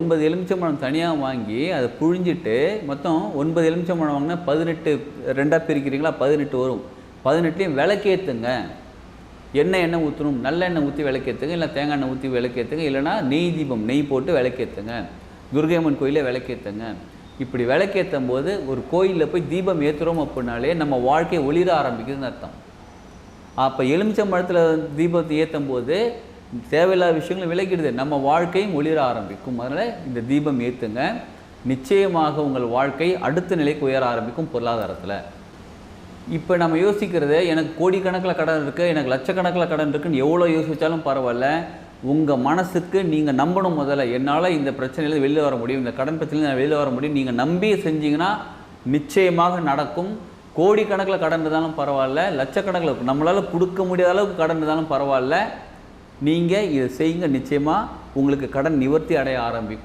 9 எலுமிச்சம்பழம் தனியாக வாங்கி அதை புழிஞ்சிட்டு மொத்தம் 9 எலுமிச்சம்பழம் வாங்கினா 18 ரெண்டாக பிரிக்கிறீங்களா 18 வரும். 18லையும் விளக்கேற்றுங்க. எண்ணெய் ஊற்றணும், நல்லெண்ணெய் ஊற்றி விளக்கேற்றுங்க, இல்லை தேங்காய் எண்ணெய் ஊற்றி விளக்கேற்றுங்க, இல்லைனா நெய் தீபம் நெய் போட்டு விளக்கேற்றுங்க. துர்கையம்மன் கோயிலில் விளக்கேற்றுங்க. இப்படி விளக்கேற்றும் போது ஒரு கோயிலில் போய் தீபம் ஏற்றுறோம் அப்படின்னாலே நம்ம வாழ்க்கை ஒளிர ஆரம்பிக்குதுன்னு அர்த்தம். அப்போ எலுமிச்சம்பழத்தில் தீபத்தை ஏற்றும் போது தேவையில்லாத விஷயங்களும் விளக்கிடுது, நம்ம வாழ்க்கையும் ஒளிர ஆரம்பிக்கும். அதனால் இந்த தீபம் ஏற்றுங்க. நிச்சயமாக உங்கள் வாழ்க்கை அடுத்த நிலைக்கு உயர ஆரம்பிக்கும் பொருளாதாரத்தில். இப்போ நம்ம யோசிக்கிறது எனக்கு கோடிக்கணக்கில் கடன் இருக்குது, எனக்கு லட்சக்கணக்கில் கடன் இருக்குன்னு எவ்வளோ யோசித்தாலும் பரவாயில்ல. உங்கள் மனசுக்கு நீங்கள் நம்பணும். முதல்ல என்னால் இந்த பிரச்சனையில் வெளியில் வர முடியும், இந்த கடன் பிரச்சனையில் நான் வெளியில் வர முடியும் நீங்கள் நம்பி செஞ்சீங்கன்னா நிச்சயமாக நடக்கும். கோடிக்கணக்கில் கடன் இருந்தாலும் பரவாயில்ல, லட்சக்கணக்கில் நம்மளால் கொடுக்க முடியாத அளவுக்கு கடன் இருந்தாலும் பரவாயில்ல, நீங்கள் இதை செய்யுங்க. நிச்சயமாக உங்களுக்கு கடன் நிவர்த்தி அடைய ஆரம்பிக்கும்.